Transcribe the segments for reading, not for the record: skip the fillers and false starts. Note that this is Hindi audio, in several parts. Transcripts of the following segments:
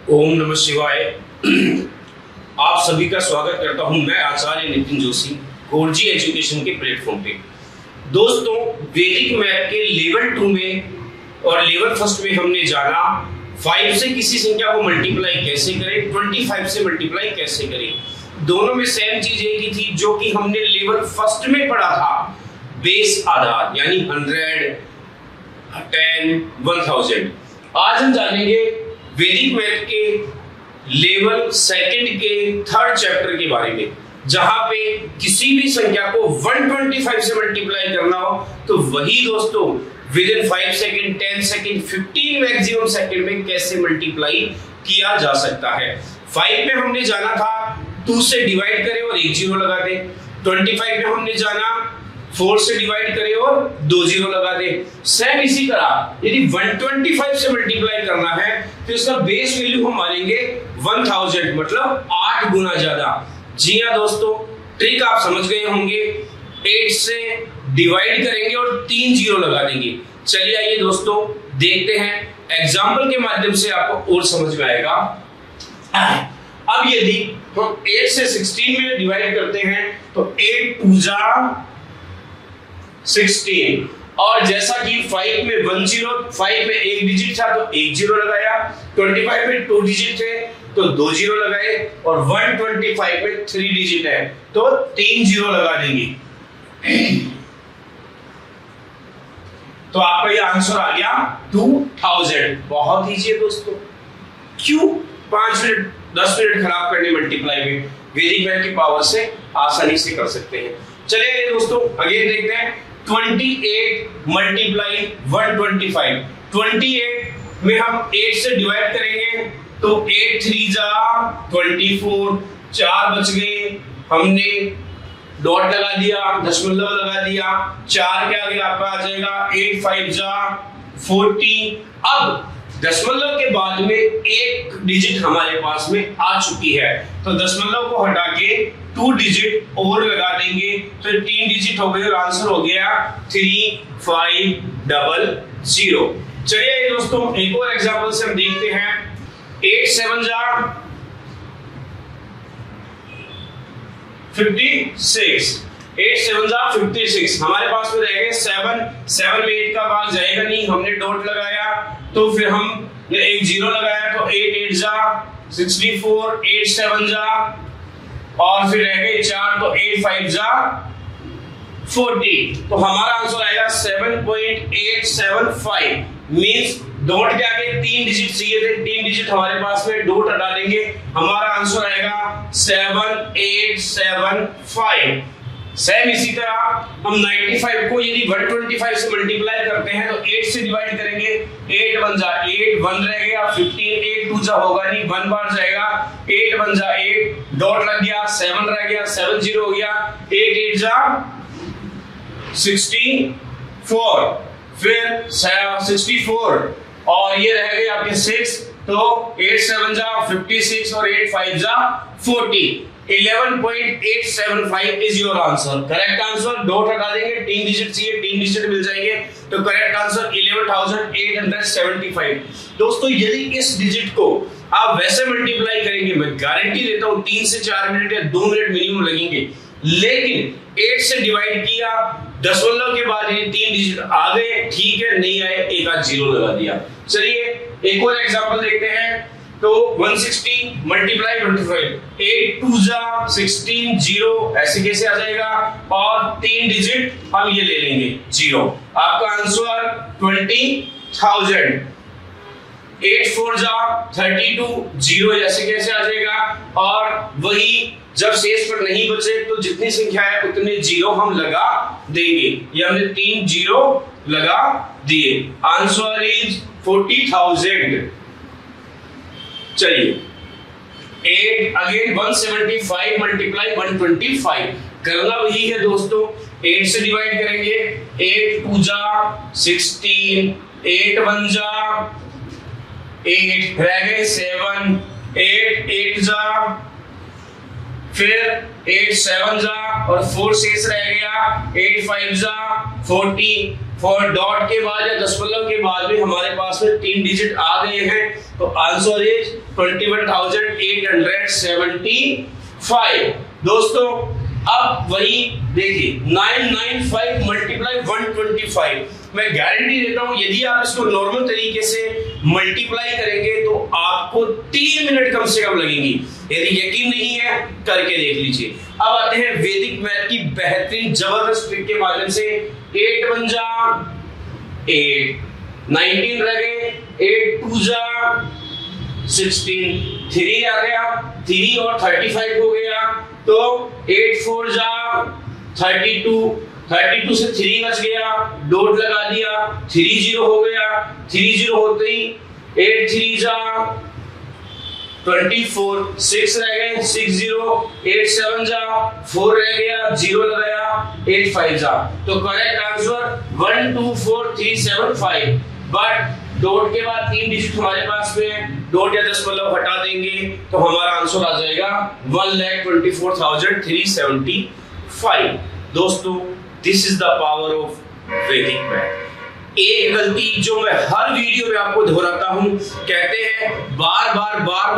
ओम नमः शिवाय। आप सभी का स्वागत करता हूं मैं आचार्य नितिन जोशी गोरजी एजुकेशन के प्लेटफॉर्म पे। दोस्तों, वैदिक मैथ के लेवल 2 में और लेवल फर्स्ट में हमने जाना 5 से किसी संख्या को मल्टीप्लाई कैसे करें, 25 से मल्टीप्लाई कैसे करें। दोनों में सेम चीज एक ही थी जो कि हमने लेवल फर्स्ट में पढ़ा था, बेस आधार यानी 100, 10, 1000। आज हम जानेंगे वैदिक मैथ के लेवल सेकंड के थर्ड चैप्टर के बारे में, जहां पे किसी भी संख्या को 125 से मल्टीप्लाई करना हो तो वही दोस्तों with in 5 second, 10 second, 15 maximum second में कैसे मल्टीप्लाई किया जा सकता है। 5 में हमने जाना था 2 से डिवाइड करें और 1 जीरो लगा दे। 25 में हमने जाना 4 से डिवाइड करें और 2 जीरो लगा दे। सेम इसी तरह यदि 125 से मल्टीप्लाई करना है तो इसका बेस वैल्यू हम मानेंगे 1000, मतलब 8 गुना ज्यादा। जी हाँ दोस्तों, ट्रिक आप समझ गए होंगे। 8 से डिवाइड करेंगे और 3 जीरो लगा देंगे। चलिए आइए दोस्तों देखते हैं, एग्जाम्पल के माध्यम से आपको और समझ में आएगा। अब यदि हम 8 से 16 में डिवाइड करते हैं तो 8 2 जा 16, और जैसा कि 5 में 1 जीरो, 5 में एक डिजिट था तो 1 जीरो लगाया, 25 में 2 डिजिट थे तो 2 जीरो लगाए, और 125 में 3 डिजिट है तो 3 जीरो लगा देंगे। तो आपका ये आंसर आ गया 2000। बहुत ईजी है दोस्तों, क्यों 5 मिनट 10 मिनट खराब करने मल्टीप्लाई में, वैदिक मैथ की पावर से आसानी से कर सकते हैं। चलिए दोस्तों अगेन देखते हैं 28 मल्टीप्लाई 125। 28 में हम 8 से डिवाइड करेंगे तो 8 3 जा 24, 4 बच गए, हमने डॉट लगा दिया, दशमलव लगा दिया, 4 के आगे आपका आ जाएगा 8 5 जा 40। अब दशमलव के बाद में एक डिजिट हमारे पास में आ चुकी है तो दशमलव को हटा के 2 डिजिट और लगा देंगे तो 3 डिजिट हो गए और आंसर हो गया 3500। चलिए दोस्तों एक और एग्जांपल से हम देखते हैं। 8 7 जा 56, 8 7 जा 56। हमारे पास में रहेगा 7 में 8 का भाग जाएगा नहीं, हमने डॉट लगाया तो फिर हम एक जीरो लगाया तो 8 8 जा 64, 8 7 जा और फिर रह गए 4 तो 8 5 जा 40। तो हमारा आंसर आएगा 7.875। मींस डॉट के आगे 3 डिजिट चाहिए थे, 3 डिजिट हमारे पास में डॉट हटा देंगे, हमारा आंसर आएगा 7875। सेम इसी तरह हम 95 को यदि 125 से मल्टीप्लाई करते हैं तो 8 से डिवाइड करेंगे, 8 1 जा 8, 1 रह गया 15, 8 2 जा होगा नहीं, 1 बार जाएगा, 8 1 जा 8, डॉट लग गया, 7 रह गया, 7 जीरो हो गया, 8 8 जा 64, फिर 64 और ये रह गए आपके 6, तो 8 7 जा 56 और 8 5 जा 40। 11.875 is your answer. Correct answer, dot हटा देंगे, 3 डिजिट चाहिए, 3 डिजिट मिल जाएंगे तो करेक्ट आंसर 11,875। दोस्तों यदि इस डिजिट को आप वैसे मल्टीप्लाई करेंगे, मैं गारंटी देता हूं 3 से 4 मिनट या 2 मिनट मिनिमम लगेंगे, लेकिन 8 से डिवाइड किया, दशमलव के बाद ये 3 डिजिट आ गए, ठीक है, नहीं आए एक आध जीरो लगा दिया। चलिए एक और एग्जांपल देखते हैं। तो 160 मल्टीप्लाई 25, 8 2 जा 16 जीरो, ऐसे कैसे आ जाएगा, और 3 डिजिट हम ये ले लेंगे जीरो। आपका आंसर 20,000। 8 4 जा 32 जीरो, ऐसे कैसे आ जाएगा, और वही जब शेष पर नहीं बचे तो जितनी संख्या है उतने जीरो हम लगा देंगे। ये हमने 3 जीरो लगा दिए, आंसर इज 40,000। चलिए 8 अगेन 175 मल्टीप्लाई 125 करना वही है दोस्तों। 8 से डिवाइड करेंगे, 8 2 जा 16, 8 1 जा 8, रह गए 7, 8 8 जा, फिर 8 7 जा और 4 शेष रह गया, 8 5 जा 40, फॉर डॉट के बाद या दशमलव के बाद भी हमारे पास में 3 डिजिट आ गए हैं, तो आंसर इज 21,875। दोस्तों अब वही देखिए 995 मल्टीप्लाई 125, मैं गारंटी देता हूं यदि आप इसको नॉर्मल तरीके से मल्टीप्लाई करेंगे तो आपको 3 मिनट कम से कम लगेंगी। यदि यकीन नहीं है करके देख लीजिए। अब आते हैं वैदिक मैथ की बेहतरीन जबरदस्त ट्रिक के माध्यम से। 8 1 जा 8, 19 रह गए, 8 2 जा 16, 3 आ गया, 3 और 35 हो गया, तो 8 4 जा 32, 32 से 3 बच गया, डॉट लगा दिया, 3 0 हो गया, 3 0 होते ही 8 3 जा 24, 6 रह गए, 6 0, 8 7 जा 4 रह गया, 0 लगाया, 8 5 जा, तो करेक्ट आंसर 1 2 4 3 7 5। बट डॉट के बाद 3 डिजिट हमारे पास में है, डॉट या दशमलव हटा देंगे तो हमारा आंसर आ जाएगा 1,24,375। दोस्तों this is the power of वैदिक मैथ। एक गलती जो मैं हर वीडियो में आपको दोहराता हूं, कहते हैं बार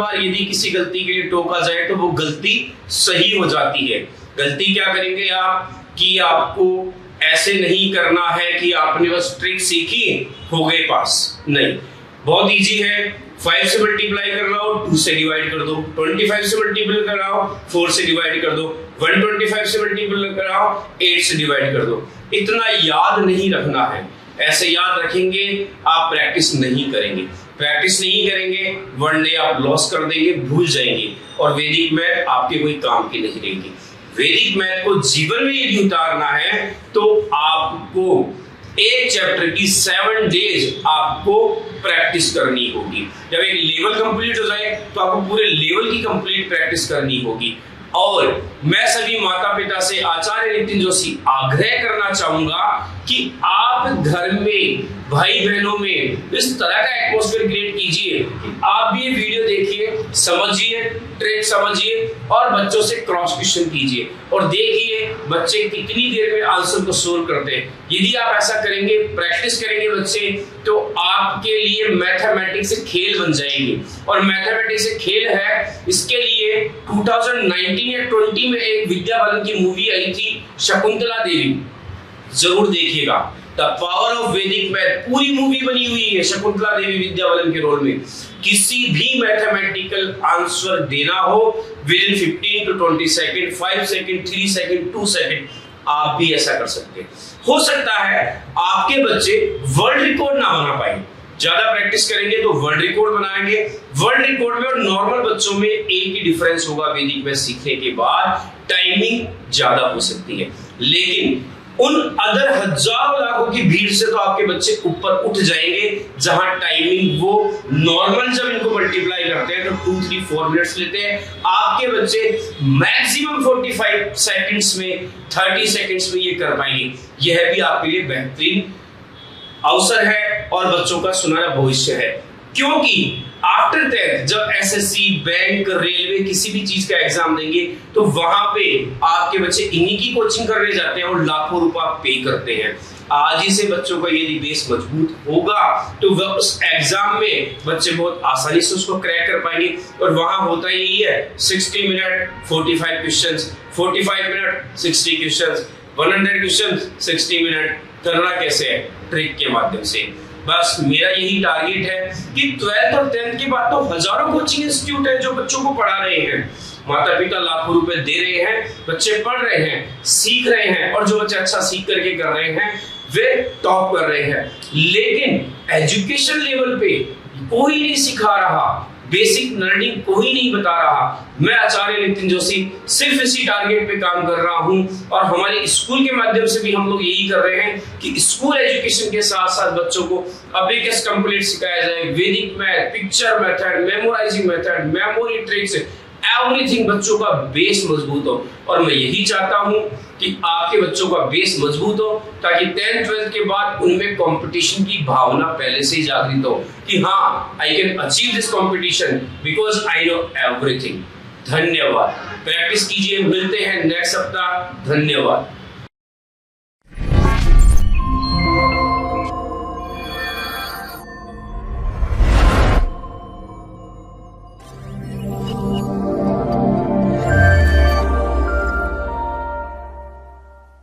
बार यदि किसी गलती के लिए टोका जाए तो वो गलती सही हो जाती है। गलती क्या करेंगे आप कि आपको ऐसे नहीं करना है कि आपने बस ट्रिक सीखी हो गए पास, नहीं, बहुत इजी है। 5 से मल्टीप्लाई कर रहा हो 2 से डिवाइड कर दो, 25 से मल्टीप्लाई कर रहा हो 4 से डिवाइड कर दो, 125 से मल्टीप्लाई कर रहा हो 8 से डिवाइड कर दो। इतना याद नहीं रखना है, ऐसे याद रखेंगे आप प्रैक्टिस नहीं करेंगे, प्रैक्टिस नहीं करेंगे वन डे आप लॉस कर देंगे, भूल जाएंगे और वैदिक मैथ आपके कोई काम की नहीं रहेगी। वैदिक मैथ को जीवन में यदि उतारना है तो आपको एक चैप्टर की 7 डेज आपको प्रैक्टिस करनी होगी। जब एक लेवल कंप्लीट हो जाए तो आपको पूरे लेवल की कंप्लीट प्रैक्टिस करनी होगी। और मैं सभी माता पिता से आचार्य नितिन जोशी आग्रह करना चाहूंगा कि आप घर में भाई बहनों में इस तरह का एटमॉस्फेयर क्रिएट कीजिए कि आप भी ये वीडियो देखिए, समझिए, ट्रिक समझिए और बच्चों से क्रॉस क्वेश्चन कीजिए और देखिए बच्चे कितनी देर में आंसर को सोल्व करते हैं। यदि आप ऐसा करेंगे, प्रैक्टिस करेंगे बच्चे, तो आपके लिए मैथमेटिक्स खेल बन जाएगी। और मैथमेटिक्स से खेल है, इसके लिए 2019 या 20 में एक विद्या बालन की मूवी आई थी शकुंतला देवी, जरूर देखिएगा। द पावर ऑफ वैदिक मैथ पूरी मूवी बनी हुई है शकुंतला देवी विद्या बालन के रोल में। किसी भी मैथमेटिकल आंसर देना हो with in 15 to 20 second, 5 second, 3 second, 2 second, आप भी ऐसा कर सकते हैं। हो सकता है आपके बच्चे वर्ल्ड रिकॉर्ड ना बना पाए, ज्यादा प्रैक्टिस करेंगे तो वर्ल्ड रिकॉर्ड बनाएंगे। वर्ल्ड रिकॉर्ड में और नॉर्मल बच्चों में एक ही डिफरेंस होगा, वैदिक मैथ सीखने के बाद टाइमिंग ज्यादा हो सकती है, लेकिन उन अदर हजारों लाखों की भीड़ से तो आपके बच्चे ऊपर उठ जाएंगे, जहां टाइमिंग वो नॉर्मल जब इनको मल्टीप्लाई करते हैं तो 2 3 4 मिनट्स लेते हैं, आपके बच्चे मैक्सिमम 45 सेकंड्स में, 30 सेकंड्स में ये कर पाएंगे। यह भी आपके लिए बेहतरीन अवसर है और बच्चों का सुनहरा भविष्य है। क्योंकि आफ्टर 10th जब एसएससी, बैंक, रेलवे किसी भी चीज का एग्जाम देंगे तो वहां पे आपके बच्चे इन्हीं की कोचिंग करने जाते हैं और लाखों रुपया पे करते हैं। आज ही से बच्चों का यदि बेस मजबूत होगा तो वह उस एग्जाम में बच्चे बहुत आसानी से उसको क्रैक कर पाएंगे। और वहां होता यही है 60 minute 45 questions, 45 minute 60 questions, 100 questions 60 minute. करना कैसे है? ट्रिक के माध्यम से। बस मेरा यही टारगेट है कि 12th और 10th के बाद तो हजारों कोचिंग इंस्टीट्यूट है जो बच्चों को पढ़ा रहे हैं, माता पिता लाखों रुपए दे रहे हैं, बच्चे पढ़ रहे हैं, सीख रहे हैं और जो बच्चे अच्छा सीख करके कर रहे हैं वे टॉप कर रहे हैं। लेकिन एजुकेशन लेवल पे कोई नहीं सिखा रहा, बेसिक लर्निंग कोई नहीं बता रहा। मैं आचार्य नितिन जोशी सिर्फ इसी टारगेट पे काम कर रहा हूं और हमारे स्कूल के माध्यम से भी हम लोग यही कर रहे हैं कि स्कूल एजुकेशन के साथ साथ बच्चों को अबेकस कंप्लीट सिखाया जाए, Vedic math, picture method, memorising method, memory tricks, everything, बच्चों का बेस मजबूत हो। और मैं यही चाहता हूं कि आपके बच्चों का बेस मजबूत हो ताकि 10th 12th के बाद उनमें कंपटीशन की भावना पहले से ही जागृत हो कि हाँ, I can achieve this competition because I know everything. धन्यवाद। प्रैक्टिस कीजिए, मिलते हैं नेक्स्ट सप्ताह। धन्यवाद।